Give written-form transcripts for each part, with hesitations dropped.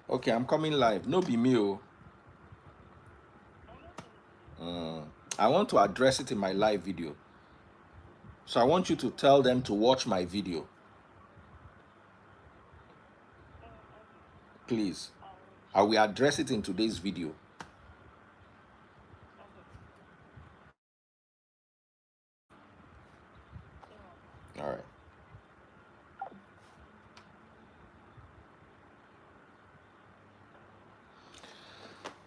Okay, I'm coming live. No be me. I want to address it in my live video. So I want you to tell them to watch my video. Please. I will address it in today's video. All right.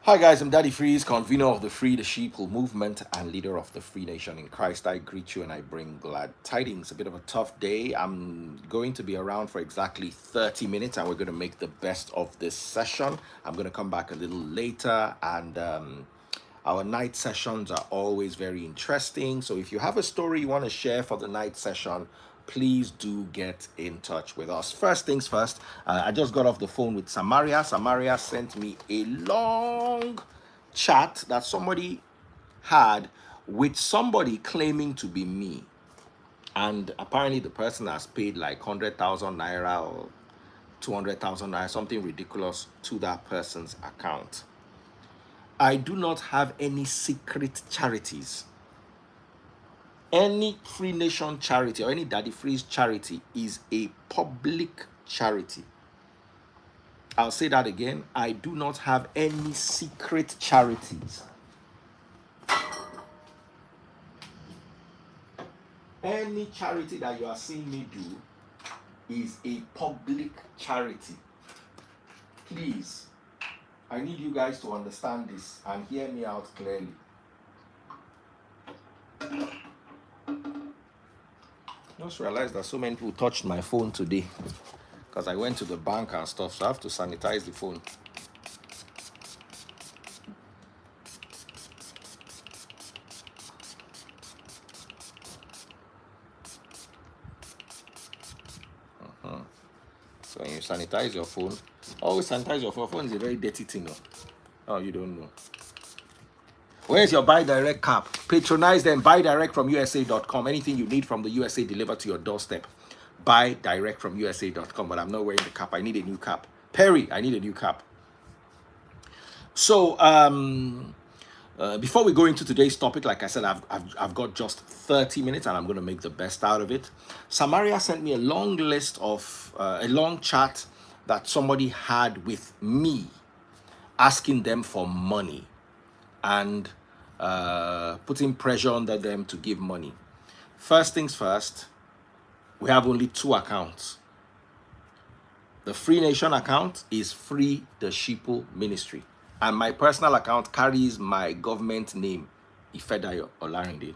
Hi guys, I'm Daddy Freeze, convener of the Free the Sheeple movement and leader of the Free Nation in Christ. I greet you and I bring glad tidings. A bit of a tough day. I'm going to be around for exactly 30 minutes and we're going to make the best of this session. I'm going to come back a little later and our night sessions are always very interesting. So if you have a story you want to share for the night session, please do get in touch with us. First things first, I just got off the phone with Samaria. Samaria sent me a long chat that somebody had with somebody claiming to be me. And apparently the person has paid like 100,000 naira or 200,000 naira, something ridiculous, to that person's account. I do not have any secret charities. Any Free Nation charity or any Daddy Freeze charity is a public charity. I'll say that again. I do not have any secret charities. Any charity that you are seeing me do is a public charity. Please, I need you guys to understand this and hear me out clearly. Just realized that so many people touched my phone today because I went to the bank and stuff, so I have to sanitize the phone. So when you sanitize your phone, always sanitize your phone. Phone is a very dirty thing. Oh, you don't know. Where's your buy direct cap? Patronize them. Buy direct from USA.com. Anything you need from the USA delivered to your doorstep. Buy direct from USA.com. But I'm not wearing the cap. I need a new cap. Perry, I need a new cap. So before we go into today's topic, like I said, I've got just 30 minutes and I'm going to make the best out of it. Samaria sent me a long list of a long chat that somebody had with me asking them for money and putting pressure under them to give money. First things first, we have only two accounts. The Free Nation account is Free the Sheeple Ministry. And my personal account carries my government name, Ifedayo Olarinde.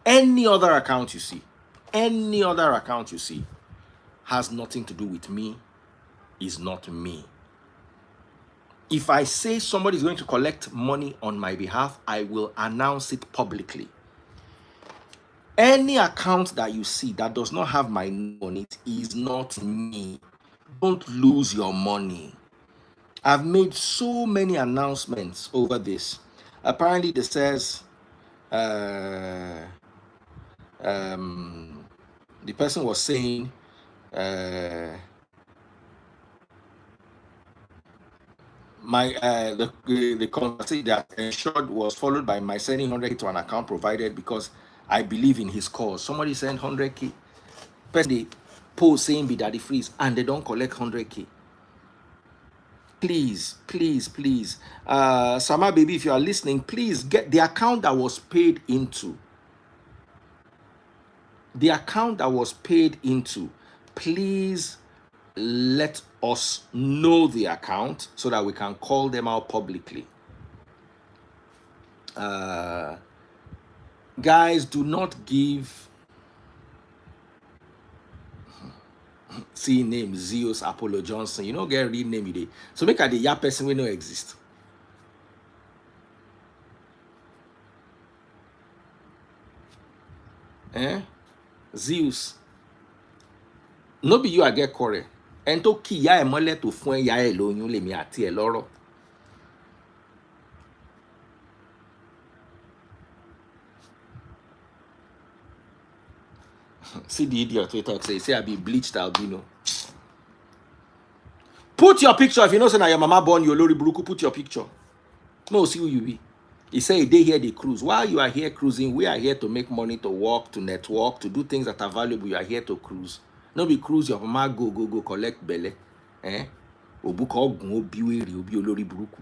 Any other account you see, has nothing to do with me, is not me. If I say somebody is going to collect money on my behalf, I will announce it publicly. Any account that you see that does not have my name on it is not me. Don't lose your money. I've made so many announcements over this. Apparently, it says uh, the person was saying the conversation that ensured was followed by my sending 100K to an account provided because I believe in his cause. Somebody sent 100K. Person they post saying be daddy freeze and they don't collect 100K. Please, please, please. Sama baby, if you are listening, please get the account that was paid into. The account that was paid into. Please let us know the account so that we can call them out publicly. Guys, do not give see name Zeus Apollo Johnson. You don't get real name today. So make a the ya person we no exist. Zeus. No be you I get correct. And to ki ya e mole to fun ya e lóyún lèmi àti ẹ lọ́rọ̀. See the idiot we talk say I be bleached albino. Put your picture if you know say na your mama born you olori buruku, put your picture. No see who you be. He say they here they cruise. While you are here cruising, we are here to make money, to work, to network, to do things that are valuable. You are here to cruise. No be cruise your mama go collect belle. Obuka ogun obi weri obi olori buruku.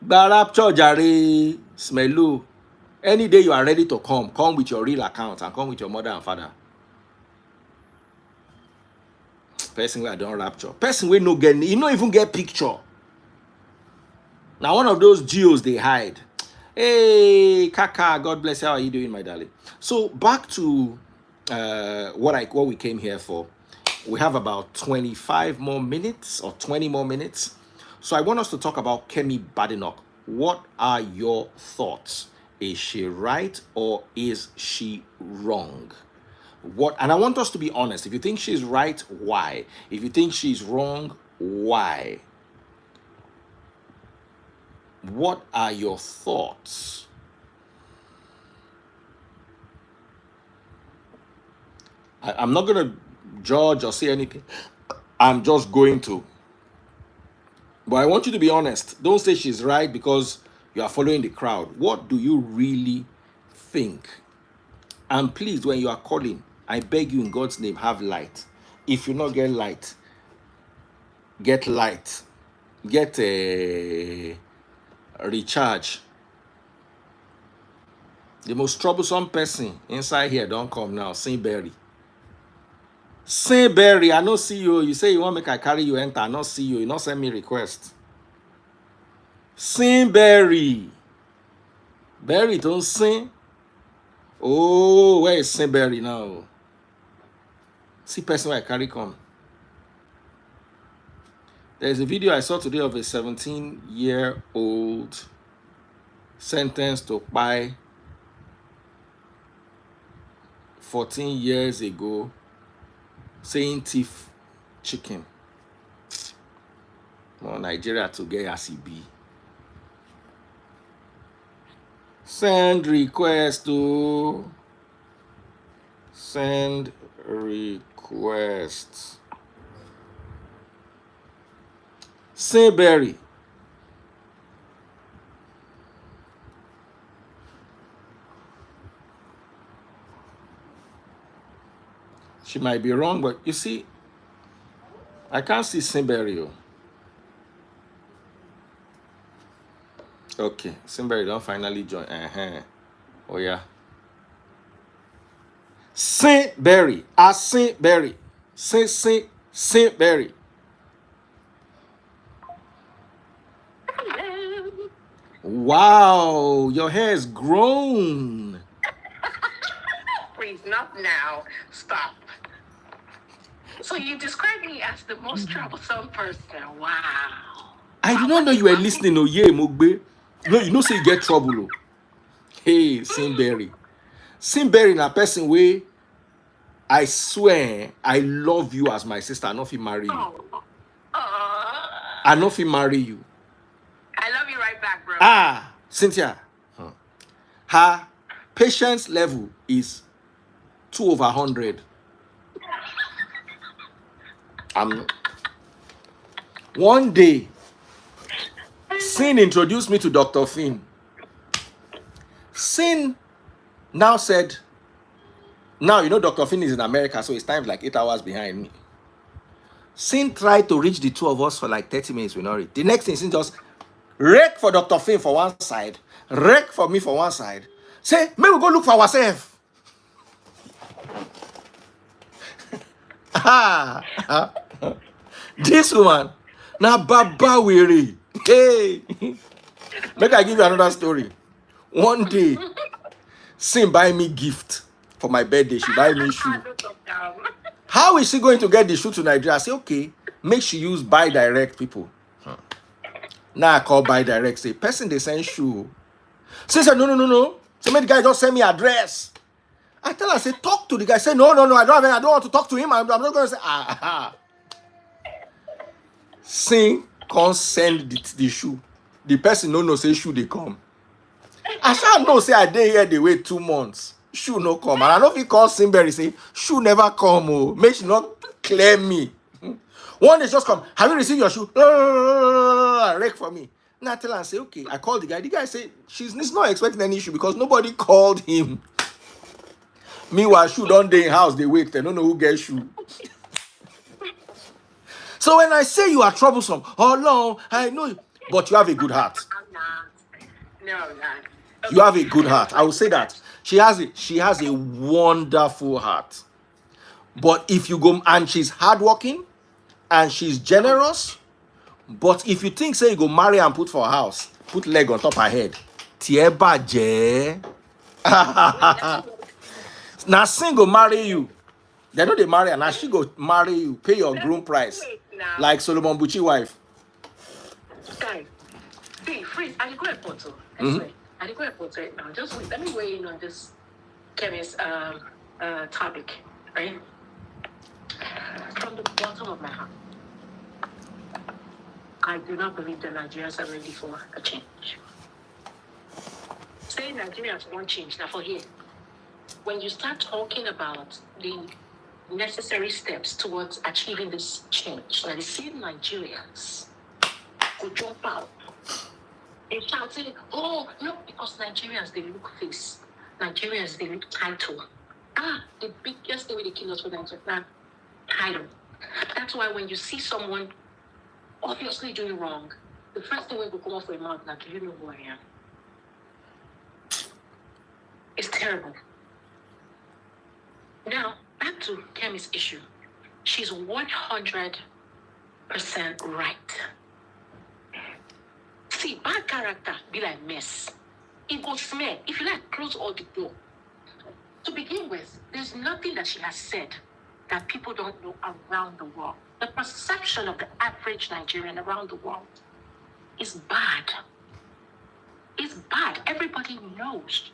Rapture jare smello. Any day you are ready to come with your real account and come with your mother and father. Person where I don't rapture. Person where no get, you don't even get picture. Now one of those geos they hide. Hey, Kaka, God bless you. How are you doing, my darling? So back to what we came here for. We have about 25 more minutes or 20 more minutes. So I want us to talk about Kemi Badenoch. What are your thoughts? Is she right or is she wrong? And I want us to be honest. If you think she's right, why? If you think she's wrong, why? What are your thoughts? I'm not going to judge or say anything. I'm just going to. But I want you to be honest. Don't say she's right because you are following the crowd. What do you really think? And please, when you are calling, I beg you in God's name, have light. If you not get light, get light. Get a recharge. The most troublesome person inside here don't come now. Saint Berry. Saint Berry, I no see you. You say you want make I carry you enter. I not see you. You not send me request. Saint Berry. Berry don't sing. Oh, where is Saint Berry now? See person where I carry come. There's a video I saw today of a 17-year-old sentenced to buy 14 years ago saying thief chicken. Well, Nigeria to get ACB. Send request to send request. Saint Berry. She might be wrong, but you see, I can't see Saint Berry. Okay, Saint Berry don't finally join. Oh yeah. Saint Berry. Saint Berry. Saint Berry. Wow, your hair is grown. Please, not now. Stop. So you describe me as the most troublesome person. Wow. I did not know you were listening. Oh yeah, Mogbe. No, you know say you get trouble. Oh. Hey, Saint Berry. Saint Berry na person way. I swear, I love you as my sister. I know if he marry you. I know if he marry you. Cynthia, her patience level is 2/100. One day, Sin introduced me to Dr. Finn. Sin now said, now you know Dr. Finn is in America, so his time is like 8 hours behind me. Sin tried to reach the two of us for like 30 minutes. We not reach. The next thing, Sin just rake for Dr. Finn for one side, rake for me for one side. Say, may we go look for ourselves. This woman, now Baba weary. Hey, make I give you another story. One day, Sin buy me gift for my birthday. She buy me shoe. How is she going to get the shoe to Nigeria? I say, okay, make she use buy direct people. Now I call buy direct. Say, person they send shoe. She said, no. So many guys just send me address. I tell her, say, talk to the guy. Say, no, I don't want to talk to him. I'm not going to say, Sing, can't send the shoe. The person no say shoe they come. I shall know say I dey here they wait 2 months. Shoe no come. And I know if he call Simberry say shoe never come. Oh, make she not clear me. One day just come. Have you received your shoe? Rake for me. Now I tell her and say okay. I called the guy. The guy say he's not expecting any issue because nobody called him. Meanwhile, shoe don't dey in house. They wait. They don't know who gets shoe. So when I say you are troublesome, oh no, I know you, but you have a good heart. I'm not. No, I'm not. You have a good heart. I will say that. She has a wonderful heart. But if you go and she's hardworking and she's generous, but if you think say you go marry and put for a house, put leg on top her head. Tie baje. Now Sin go marry you. They know they marry and now she go marry you, pay your groom price. Like Solomon Bucci wife. Guys, see, freeze. I go airport. I go airport right now. Just wait. Let me weigh in on this Kemi's topic, right? From the bottom of my heart, I do not believe the Nigerians are ready for a change. Say Nigerians want change now for here. When you start talking about the necessary steps towards achieving this change, now the same Nigerians could jump out and shout saying, oh, no, because Nigerians, they look face. Nigerians, they look title. The biggest thing with the kilos for Nigeria, title. That's why when you see someone obviously doing wrong, the first thing will come off your mouth, like, do you know who I am? It's terrible. Now, back to Kemi's issue. She's 100% right. See, bad character be like mess. It will smell. If you like, close all the door. To begin with, there's nothing that she has said that people don't know around the world. The perception of the average Nigerian around the world is bad. It's bad. Everybody knows.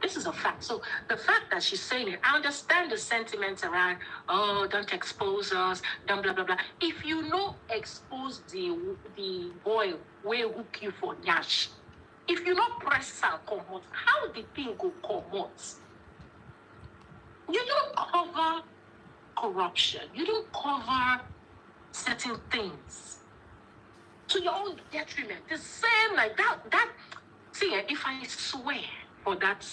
This is a fact. So the fact that she's saying it, I understand the sentiments around, oh, don't expose us, don't blah, blah, blah. If you know expose the boy where hook you for Yash, if you not press her come out, how the thing go come out? You don't cover corruption. You don't cover certain things to your own detriment. The same like that. See, if I swear for that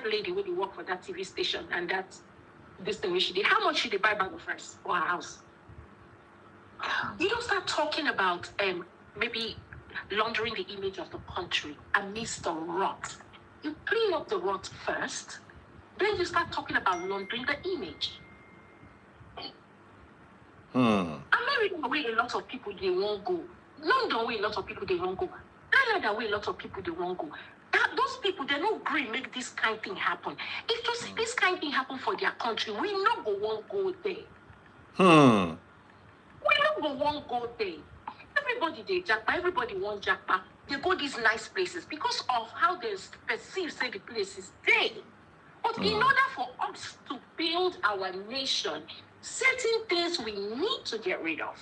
lady when you work for that TV station and that this thing she did, how much should they buy bag of rice for her house? You don't start talking about maybe laundering the image of the country amidst the rot. You clean up the rot first, then you start talking about laundering the image. America, where a lot of people they won't go. London, where a lot of people they won't go. Canada, where a lot of people they won't go. Those people, they don't agree make this kind of thing happen. If you see this kind of thing happen for their country, we not go won't go there. We not go won't go there. Everybody they jackpot, everybody want jackpot. They go these nice places because of how they perceive say the places they. But in order for us to build our nation, certain things we need to get rid of.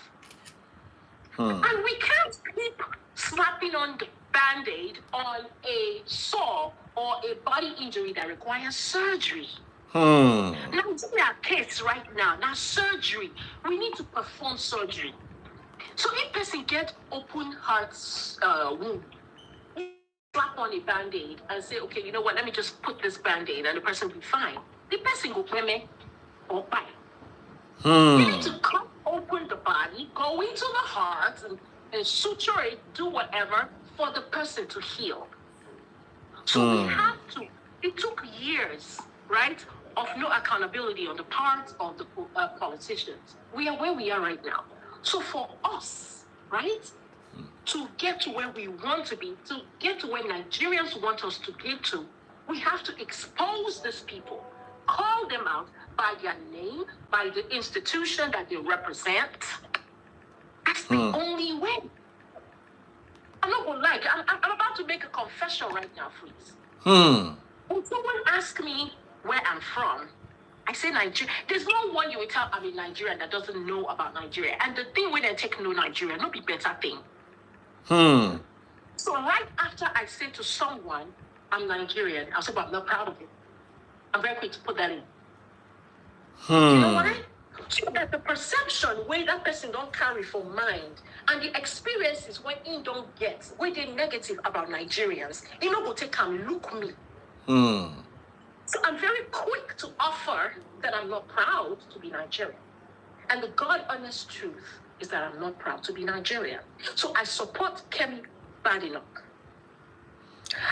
And we can't keep slapping on the back Band-Aid on a sore or a body injury that requires surgery. Nigeria case right now surgery. We need to perform surgery. So if person get open heart wound, slap on a Band-Aid and say, okay, you know what, let me just put this Band-Aid and the person will be fine. The person go Kemi or buy. You need to cut open the body, go into the heart and suture it, do whatever for the person to heal. So we have to, it took years, right, of no accountability on the part of the politicians. We are where we are right now. So for us, right, to get to where we want to be, to get to where Nigerians want us to get to, we have to expose these people, call them out by their name, by the institution that they represent. That's the only way. I'm not gonna lie. I'm about to make a confession right now, please. When someone asks me where I'm from, I say Nigeria. There's no one you will tell I'm a Nigerian that doesn't know about Nigeria. And the thing when they take no Nigeria, not be better thing. So right after I say to someone, I'm Nigerian, I'll say, but I'm not proud of it. I'm very quick to put that in. You know why? So that the perception where that person don't carry for mind and the experiences when he don't get, when they negative about Nigerians, he not go take and look me. So I'm very quick to offer that I'm not proud to be Nigerian. And the God honest truth is that I'm not proud to be Nigerian. So I support Kemi Badenoch.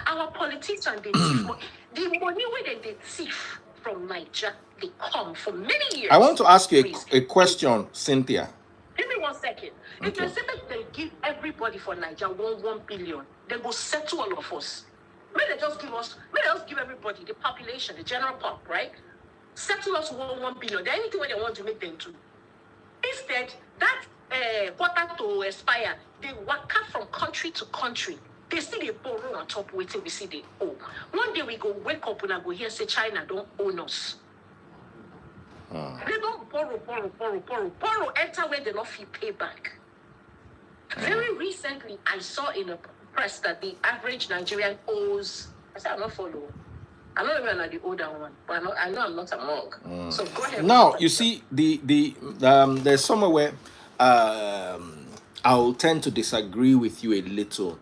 Our politicians, they thief money. The money where they thief from Niger, they come for many years. I want to ask you a question, Cynthia. Give me 1 second. If they say that they give everybody for Niger 1 billion, they go settle all of us. May they just give everybody, the population, the general pop, right? Settle us 1 billion. There anything where they want to make them do. Instead, that quarter to expire, they walk out from country to country. They see they borrow on top waiting, we see they owe. One day we go wake up and I go here say China don't own us. They don't borrow, enter where they not fee pay back. Very recently, I saw in a press that the average Nigerian owes, I said I'm not follow. I don't even know the older one, but I know I'm not among. So go ahead. Now, you see, there's somewhere where I'll tend to disagree with you a little.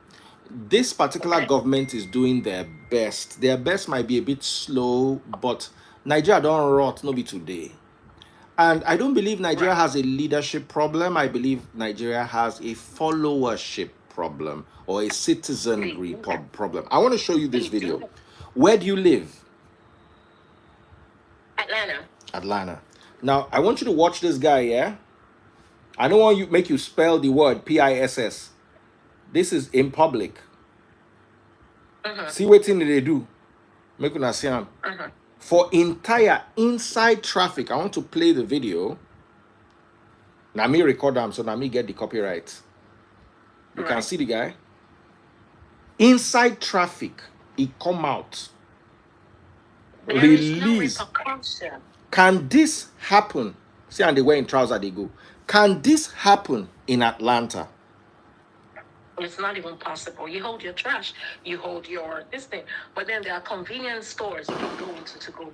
This particular government is doing their best. Their best might be a bit slow, but Nigeria don't rot, no be today. And I don't believe Nigeria has a leadership problem. I believe Nigeria has a followership problem or a citizenry problem. I want to show you this video. Where do you live? Atlanta. Now, I want you to watch this guy, yeah? I don't want you make you spell the word PISS. This is in public. See what thing they do. Make una see am. For entire inside traffic, I want to play the video. Now me record them, so now me get the copyright. You can see the guy. Inside traffic, he come out. Release. Can this happen? See, and they wear in trousers, they go. Can this happen in Atlanta? It's not even possible. You hold your trash, you hold your this thing, but then there are convenience stores you can go into to go.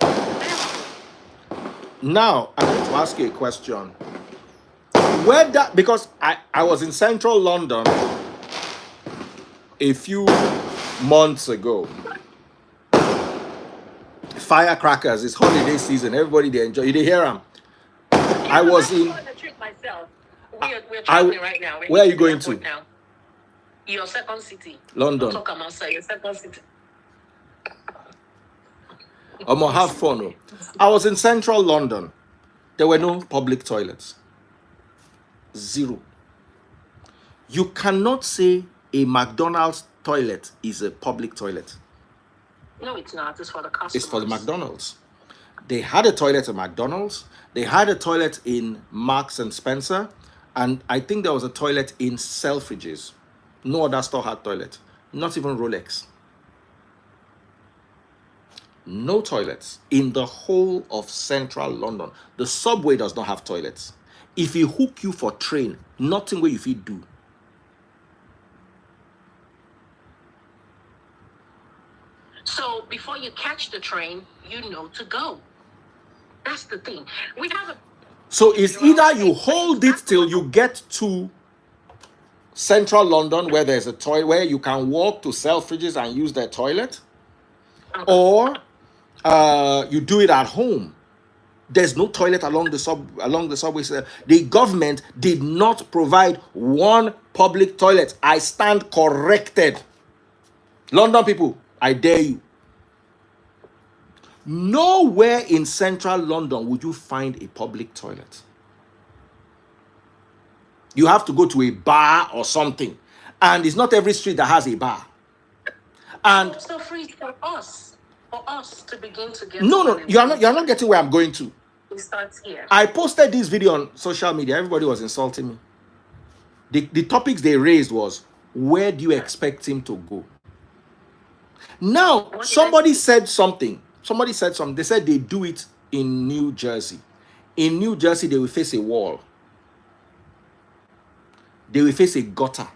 Now, I want to ask you a question. Where that, because I was in central London a few months ago. Firecrackers, it's holiday season. Everybody they enjoy. You hear them? I was in. Myself. We're traveling right now. Where are you going to? Now. Your second city. London. Don't talk about your second city. I'm gonna have fun. I was in central London. There were no public toilets. Zero. You cannot say a McDonald's toilet is a public toilet. No, it's not. It's for the customers. It's for the McDonald's. They had a toilet at McDonald's. They had a toilet in Marks and Spencer. And I think there was a toilet in Selfridges. No other store had toilet. Not even Rolex. No toilets in the whole of central London. The subway does not have toilets. If he hook you for train, nothing where you fit do. before you catch the train, you know to go. That's the thing. We have a So it's either you hold it till you get to central London where there's a toilet where you can walk to Selfridges and use their toilet, or you do it at home. There's no toilet along the subway. The government did not provide one public toilet. I stand corrected. London people, I dare you. Nowhere in central London would you find a public toilet. You have to go to a bar or something. And it's not every street that has a bar. And so free for us to begin to get. No, you're not getting where I'm going to. It starts here. I posted this video on social media. Everybody was insulting me. The topics they raised was, where do you expect him to go? Now, somebody said something. They said they do it in New Jersey. In New Jersey, they will face a wall. They will face a gutter.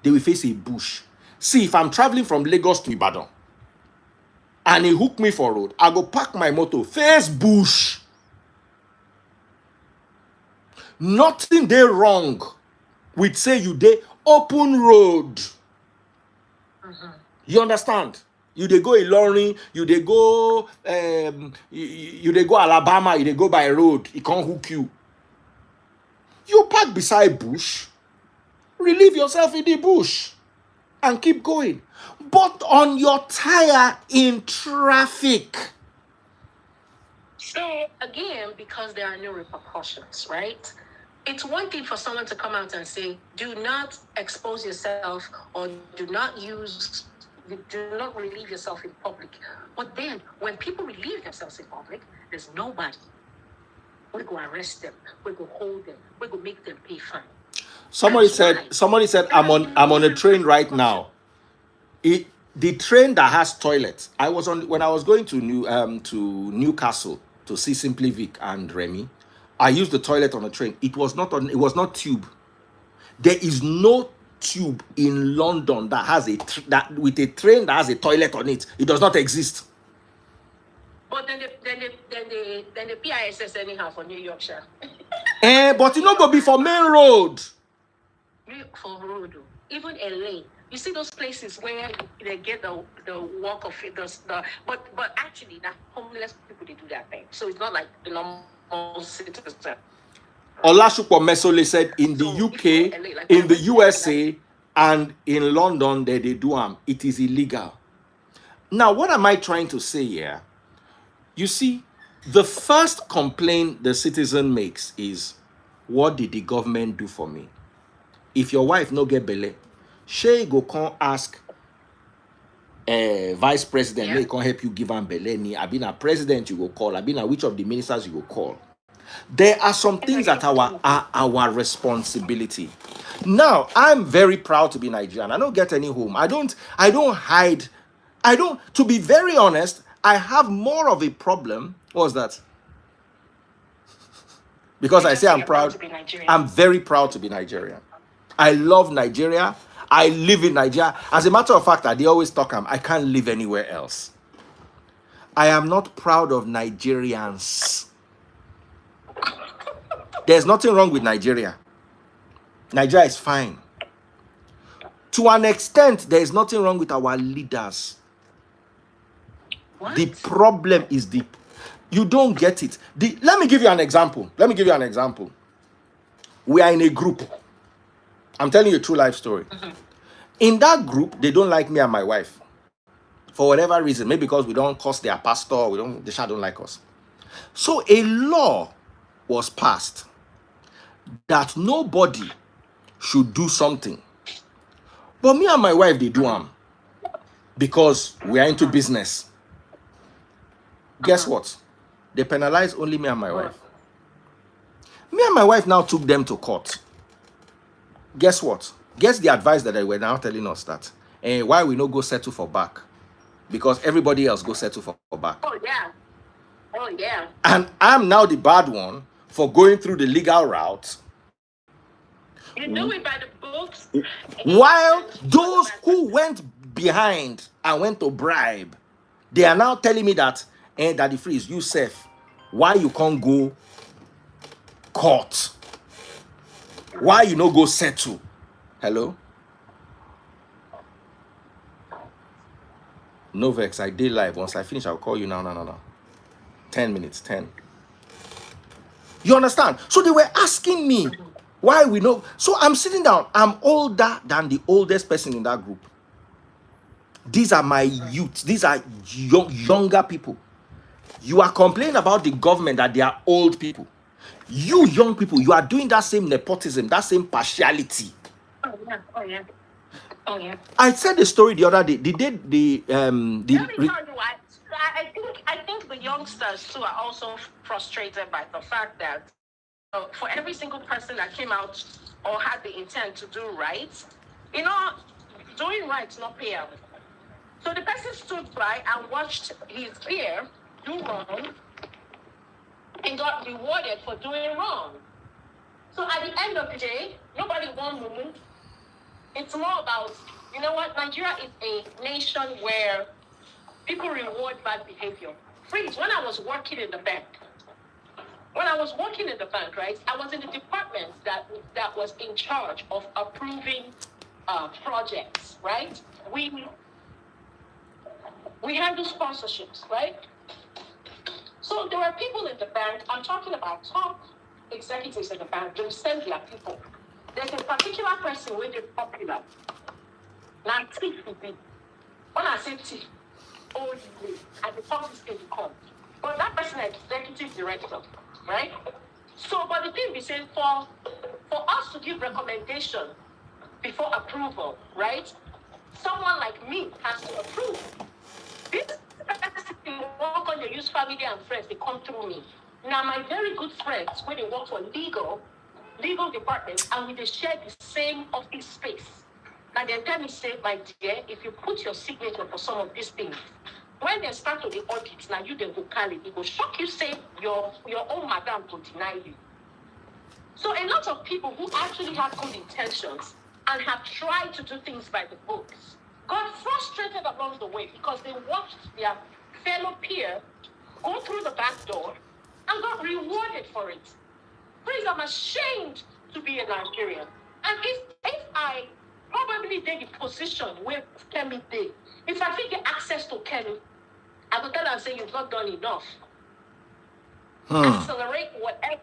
They will face a bush. See, if I'm traveling from Lagos to Ibadan and he hook me for road, I go park my motor, face bush. Nothing they wrong with say you dey open road. You understand? You dey go Ilorin, you dey go you dey go Alabama, you dey go by road, it can't hook you. You park beside bush, relieve yourself in the bush, and keep going. But on your tire in traffic. So again, because there are no repercussions, right? It's one thing for someone to come out and say, do not expose yourself or do not relieve yourself in public. But then when people relieve themselves in public, there's nobody. We're going to arrest them. We're going to hold them. We're going to make them pay fine. Somebody said, I'm on a train right now. The train that has toilets. When I was going to Newcastle to see Simply Vic and Remy. I used the toilet on the train. It was not tube. There is no tube in London that has with a train that has a toilet on it. It does not exist. But then the PISS anyhow for New Yorkshire. But it not go be for main road. For road, even LA. You see those places where they get the walk of it, but actually the homeless people, they do that thing. So it's not like the normal citizen. Olasupo Mesole said in the UK, in the USA, and in London, they do them. It is illegal. Now, what am I trying to say here? You see, the first complaint the citizen makes is, what did the government do for me? If your wife no get belle, she go come ask vice president, they can help you give am belle ni. I been a president you go call. I been a which of the ministers you go call. There are some things that are our responsibility. Now, I'm very proud to be Nigerian. I don't get any home. I don't hide. To be very honest, I have more of a problem. What's that? Because I say I'm proud. I'm very proud to be Nigerian. I love Nigeria. I live in Nigeria. As a matter of fact, they always talk, I can't live anywhere else. I am not proud of Nigerians. There's nothing wrong with Nigeria. Nigeria is fine. To an extent, there is nothing wrong with our leaders. What? The problem is deep. You don't get it. Let me give you an example. We are in a group. I'm telling you a true life story. In that group, they don't like me and my wife. For whatever reason. Maybe because we don't cost their pastor. They don't like us. So a law was passed that nobody should do something. But me and my wife, they do them. Because we are into business. Guess what? They penalize only me and my wife. Me and my wife now took them to court. Guess what? Guess the advice that they were now telling us that why we no go settle for back? Because everybody else go settle for back. Oh yeah. And I'm now the bad one for going through the legal route. You do it by the books. While those who went behind and went to bribe They are now telling me that, Daddy Freeze, you safe. Why you can't go court? Why you no go settle? Hello? No vex, I did live. Once I finish, I'll call you now. No. 10 minutes, 10. You understand? So they were asking me why we know. So I'm sitting down. I'm older than the oldest person in that group. These are my youth. These are younger people. You are complaining about the government that they are old people. You young people, you are doing that same nepotism, that same partiality. Oh yeah. I said the story the other day. Let me tell you what. I think the youngsters too are also frustrated by the fact that for every single person that came out or had the intent to do right, doing right is not pay out. So the person stood by and watched his peer do wrong and got rewarded for doing wrong. So at the end of the day, nobody won movement. It's more about, you know what, Nigeria is a nation where people reward bad behavior. Freeze, when I was working in the bank, right, I was in the department that was in charge of approving projects, right? We handle sponsorships, right? So there were people in the bank, I'm talking about top executives in the bank, they send their people. There's a particular person who is popular. Now, thief would be. When I say thief, oh, and the police can come. But that person is executive director, right? So, but the thing we say, for us to give recommendation before approval, right? Someone like me has to approve. This person work on, they use family and friends, they come through me. Now, my very good friends, when they work for legal departments, and we share the same office space. And then tell me, say, my dear, if you put your signature for some of these things, when they start to the audit, now you then go carry, it will shock you, say your own madam will deny you. So a lot of people who actually have good intentions and have tried to do things by the books got frustrated along the way because they watched their fellow peer go through the back door and got rewarded for it. Please, I'm ashamed to be a Nigerian. And if I probably take a position where Kemi did, if I get access to Kemi, I will tell her and say, you've not done enough. Accelerate whatever.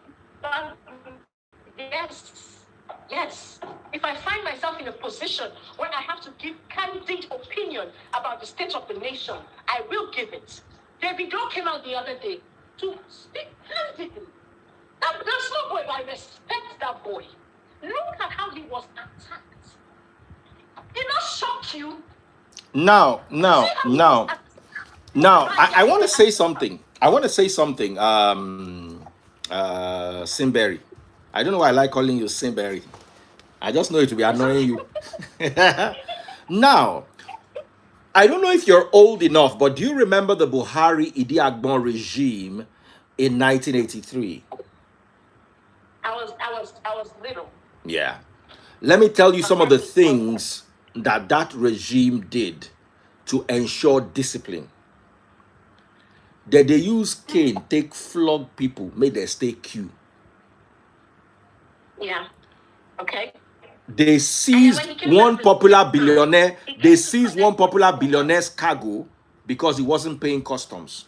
Yes. If I find myself in a position where I have to give candid opinion about the state of the nation, I will give it. Badenoch came out the other day to speak candidly. That small boy, I respect that boy. Look at how he was attacked. Did not shock you? Now, I want to say something. Simberry. I don't know why I like calling you Simberry. I just know it will be annoying you. Now, I don't know if you're old enough, but do you remember the Buhari Idi Agbon regime in 1983? I was little. Yeah. Let me tell you some of the things that regime did to ensure discipline. That they use cane, take flog people, make them stay queue. Yeah. Okay. They seized one popular billionaire. They seized one popular billionaire's cargo because he wasn't paying customs.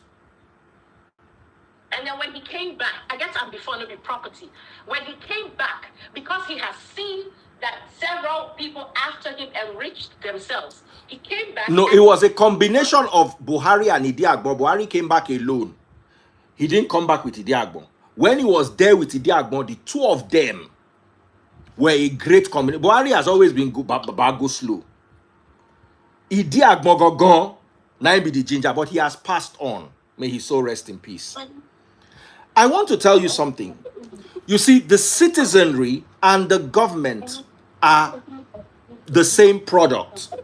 And then when he came back, I guess I'm before no be property. When he came back, because he has seen that several people after him enriched themselves, he came back. No, it was a combination of Buhari and Idi Agbon. Buhari came back alone. He didn't come back with Idi Agbon. When he was there with Idi Agbon, the two of them were a great combination. Buhari has always been good, but go slow. Idi Agbon gone, now be the ginger, but he has passed on. May his soul rest in peace. I want to tell you something. You see, the citizenry and the government are the same product.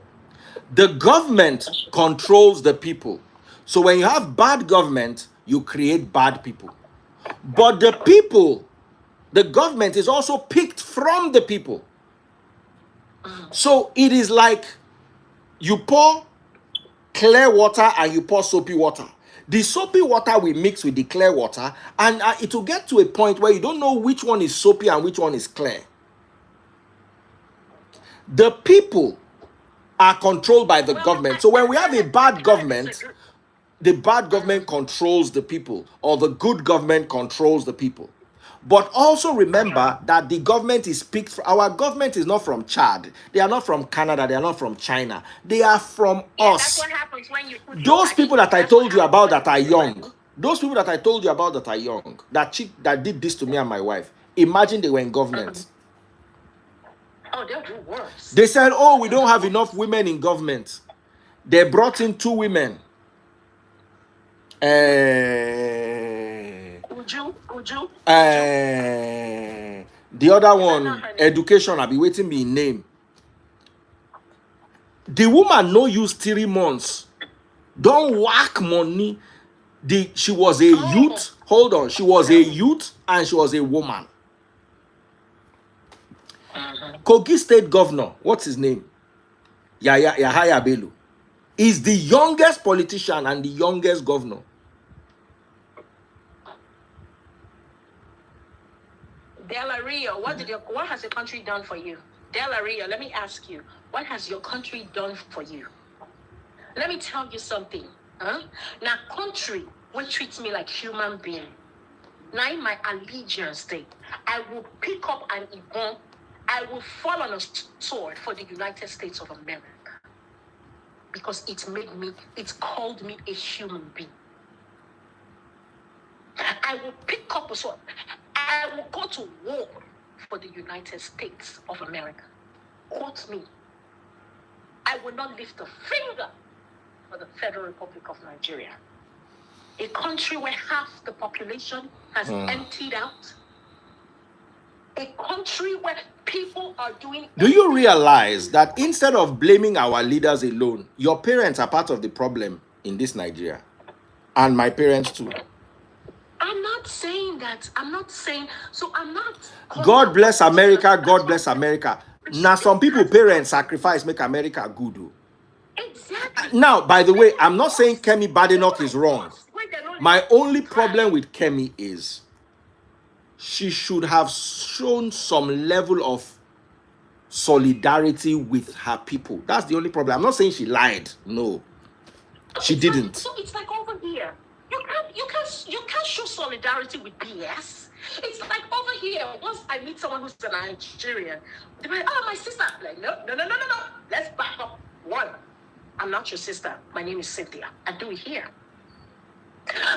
The government controls the people. So when you have bad government, you create bad people. But the people, the government is also picked from the people. So it is like you pour clear water and you pour soapy water. The soapy water will mix with the clear water, and it will get to a point where you don't know which one is soapy and which one is clear. The people are controlled by the government. So when we have a bad government, the bad government controls the people, or the good government controls the people. But also remember that the government is picked. Our government is not from Chad. They are not from Canada. They are not from China. They are from us. That's what happens when you put Those people that I told you about that are young. Those people that I told you about that are young. That did this to me and my wife. Imagine they were in government. Oh, they'll do worse. They said, "Oh, we don't have enough women in government." They brought in 2 women. Uju. The other one, education, I'll be waiting me in name. The woman no use 3 months. Don't whack money. She was a youth. Hold on. She was a youth and she was a woman. Kogi State Governor, what's his name? Yahaya Bello. Is the youngest politician and the youngest governor. Della Rio, what has your country done for you? Della Rio, let me ask you, what has your country done for you? Let me tell you something. Now, country will treat me like human being. Now, in my allegiance day, I will pick up an Ibon. I will fall on a sword for the United States of America. Because it called me a human being. I will pick up a sword. I will go to war for the United States of America. Quote me. I will not lift a finger for the Federal Republic of Nigeria. A country where half the population has emptied out. A country where people are doing... Do you realize that instead of blaming our leaders alone, your parents are part of the problem in this Nigeria? And my parents too. I'm not saying that. I'm not saying... So I'm not... God bless America. God bless America. Now, some people, parents sacrifice, make America good. Exactly. Now, by the way, I'm not saying Kemi Badenoch is wrong. My only problem with Kemi is she should have shown some level of solidarity with her people. That's the only problem. I'm not saying she lied. No, she didn't. So it's like over here. You can't show solidarity with BS. It's like over here. Once I meet someone who's a Nigerian, they're like, "Oh, my sister." I'm like, no. Let's back up. One, I'm not your sister. My name is Cynthia. I do it here.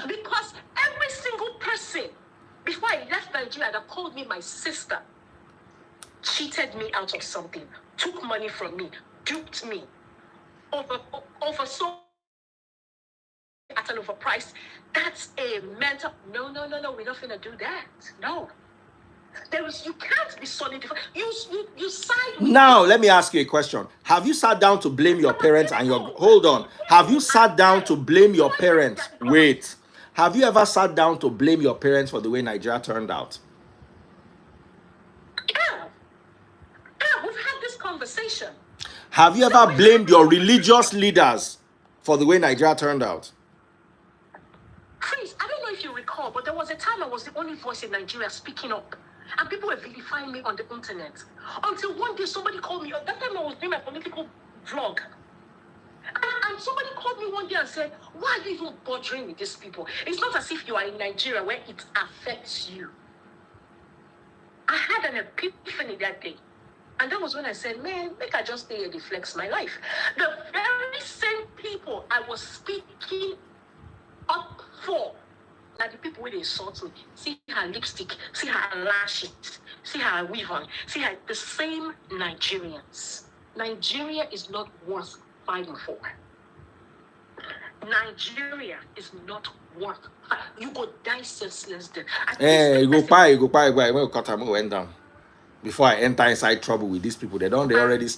Because every single person before I left Nigeria that called me my sister cheated me out of something, took money from me, duped me over so at an overpriced. That's a mental. No. We're not gonna do that. No. You can't be solidified. You side. Now let me ask you a question. Have you sat down to blame your parents and your... Hold on. Have you sat down to blame your parents? Wait. Have you ever sat down to blame your parents for the way Nigeria turned out? Yeah, we've had this conversation. Have you ever blamed your religious leaders for the way Nigeria turned out? Please, I don't know if you recall, but there was a time I was the only voice in Nigeria speaking up. And people were vilifying me on the internet. Until one day somebody called me. At that time I was doing my political vlog. And somebody called me one day and said, "Why are you even bothering with these people? It's not as if you are in Nigeria where it affects you." I had an epiphany that day. And that was when I said, "Man, make I just stay here to flex my life." The very same people I was speaking up for, like the people who they insult me. See her lipstick, see her lashes, see her weave on, see her, the same Nigerians. Nigeria is not worth fighting for. Nigeria is not worth fighting. You go die senseless then. You go buy, when Okata went down. Before I enter inside trouble with these people, they already